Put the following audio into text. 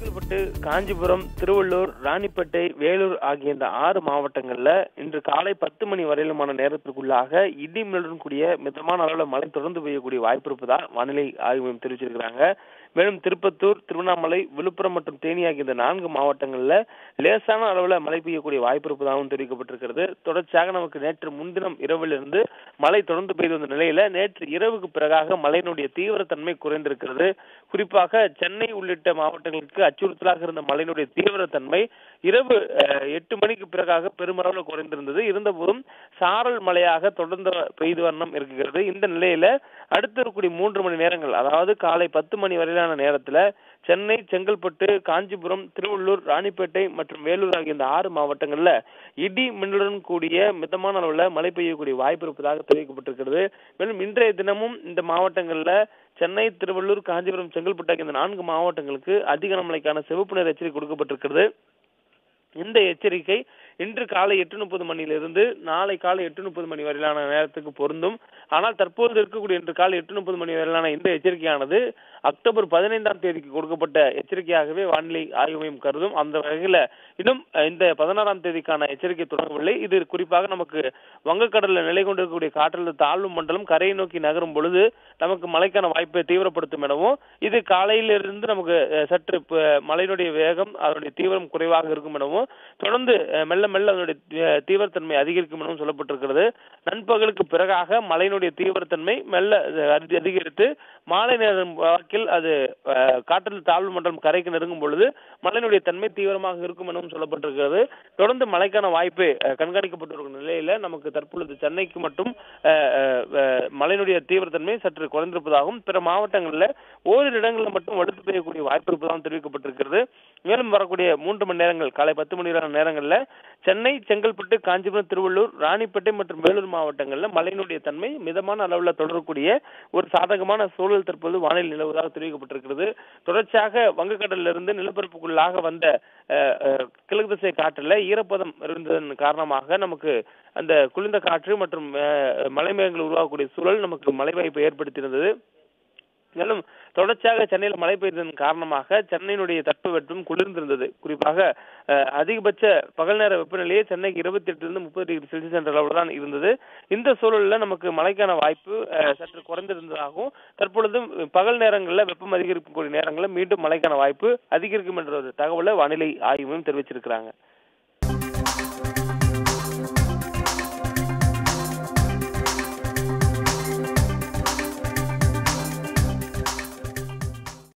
செங்கல்பட்டு, காஞ்சிபுரம், திருவள்ளூர், ராணிப்பேட்டை, வேலூர் ஆகிய இந்த 6 மாவட்டங்கள்ல இன்று காலை 10 மணி வரையிலுமான நேரத்திற்குள்ளாக இடி மின்னலுடன் கூடிய மிதமான அளவுல மழை தொடர்ந்து பெய்யக்கூடிய வாய்ப்பு இருப்பதா வானிலை ஆய்வு மையம் தெரிவிச்சிருக்கிறாங்க. மேலும் திருப்பத்தூர், திருவண்ணாமலை, விழுப்புரம் மற்றும் தேனி ஆகிய இந்த 4 மாவட்டங்கள்ல லேசான அளவுல மழை பெய்யக்கூடிய வாய்ப்பு இருப்பதாகவும் தெரிவிக்கப்பட்டிருக்கிறது. தொடர்ச்சியாக நமக்கு நேற்று முன்தினம் இரவிலிருந்து மழை தொடர்ந்து பெய்து வந்த நிலையில நேற்று இரவுக்கு பிறகாக மழையினுடைய தீவிரத்தன்மை குறைந்திருக்கிறது. குறிப்பாக சென்னை உள்ளிட்ட மாவட்டங்களுக்கு அச்சுறுத்தலாக இருந்த மழையினுடைய தீவிரத்தன்மை இரவு 8 மணிக்கு பிறகாக பெருமளவில் குறைந்திருந்தது. இருந்தபோதும் சாரல் மழையாக தொடர்ந்து பெய்து வண்ணம் இருக்கிறது. இந்த நிலையில அடுத்த இருக்கக்கூடிய 3 மணி நேரங்கள், அதாவது காலை 10 மணி வரையிலான நேரத்துல சென்னை, செங்கல்பட்டு, காஞ்சிபுரம், திருவள்ளூர், ராணிப்பேட்டை மற்றும் வேலூர் ஆகிய இந்த 6 மாவட்டங்கள்ல இடி மின்னலுடன் கூடிய மிதமான அளவுல மழை பெய்யக்கூடிய வாய்ப்பு இருப்பதாக தெரிவிக்கப்பட்டிருக்கிறது. மேலும் இன்றைய தினமும் இந்த மாவட்டங்கள்ல சென்னை, திருவள்ளூர், காஞ்சிபுரம், செங்கல்பட்டு ஆகிய இந்த 4 மாவட்டங்களுக்கு அதிக கனமழைக்கான சிவப்பு நிற எச்சரிக்கை கொடுக்கப்பட்டிருக்கிறது. இந்த எச்சரிக்கை இன்று காலை 8:30 மணியிலிருந்து நாளை காலை 8:30 மணி வரையிலான நேரத்துக்கு பொருந்தும். ஆனால் தற்போது இருக்கக்கூடிய இன்று காலை 8:30 மணி வரையிலான இந்த எச்சரிக்கையானது அக்டோபர் 15ஆம் தேதிக்கு கொடுக்கப்பட்ட எச்சரிக்கையாகவே வானிலை ஆய்வு மையம் கருதும். அந்த வகையில இன்னும் இந்த 16ஆம் தேதிக்கான எச்சரிக்கை தொடங்கவில்லை. இது குறிப்பாக நமக்கு வங்கக்கடலில் நிலை கொண்டிருக்கக்கூடிய காற்றழுத்த தாழ்வு மண்டலம் கரையை நோக்கி நகரும் பொழுது நமக்கு மழைக்கான வாய்ப்பை தீவிரப்படுத்தும் எனவும், இது காலையிலிருந்து நமக்கு சற்று மழையினுடைய வேகம் அதனுடைய தீவிரம் குறைவாக இருக்கும் எனவும், தொடர்ந்து மெல்ல மெல்ல அதனுடைய தீவிரத்தன்மை அதிகரிக்கும் எனவும் சொல்லப்பட்டிருக்கிறது. நண்பகலுக்கு பிறகாக மழையினுடைய தீவிரத்தன்மை மெல்ல அதிகரித்து மாலை நேரம் வாக்கில் அது காற்றழுத்த தாழ்வு மண்டலம் கரைக்கு நெருங்கும் பொழுது மழையினுடைய தன்மை தீவிரமாக இருக்கும் எனவும் சொல்லப்பட்டிருக்கிறது. தொடர்ந்து மழைக்கான வாய்ப்பு கண்காணிக்கப்பட்டிருக்கும் நிலையில நமக்கு தற்பொழுது சென்னைக்கு மட்டும் மழையினுடைய தீவிரத்தன்மை சற்று குறைந்திருப்பதாகவும், பிற மாவட்டங்களில் ஓரிரு இடங்களில் மட்டும் வலுத்து பெய்யக்கூடிய வாய்ப்பு இருப்பதாகவும் தெரிவிக்கப்பட்டிருக்கிறது. மேலும் வரக்கூடிய 3 மணி நேரங்கள் காலை 10 மணி நேரங்களில் சென்னை, செங்கல்பட்டு, காஞ்சிபுரம், திருவள்ளூர், ராணிப்பேட்டை மற்றும் வேலூர் மாவட்டங்களில் மழையினுடைய தன்மை மிதமான அளவில் தொடரக்கூடிய ஒரு சாதகமான சூழல் தற்போது வானிலை நிலவுவதாக தெரிவிக்கப்பட்டிருக்கிறது. தொடர்ச்சியாக வங்கக்கடலிலிருந்து நிலப்பரப்புக்குள்ளாக வந்த கிழக்கு திசை காற்றுல ஈரப்பதம் இருந்ததன் காரணமாக நமக்கு அந்த குளிர்ந்த காற்று மற்றும் மழை மேகங்கள் உருவாகக்கூடிய சூழல் நமக்கு மழை வாய்ப்பை ஏற்படுத்தியிருந்தது. மேலும் தொடர்ச்சியாக சென்னையில் மழை பெய்ததன் காரணமாக சென்னையினுடைய தட்பவெப்பம் குளிர்ந்திருந்தது. குறிப்பாக அதிகபட்ச பகல் நேர வெப்பநிலையே சென்னைக்கு 28 30 டிகிரி செல்சியஸ் என்ற அளவில் தான் இருந்தது. இந்த சூழலில் நமக்கு மழைக்கான வாய்ப்பு சற்று குறைந்திருந்ததாகவும், தற்பொழுது பகல் நேரங்களில் வெப்பம் அதிகரிக்கக்கூடிய நேரங்களில் மீண்டும் மழைக்கான வாய்ப்பு அதிகரிக்கும் என்ற ஒரு தகவலை வானிலை ஆய்வு மையம் தெரிவிச்சிருக்கிறாங்க.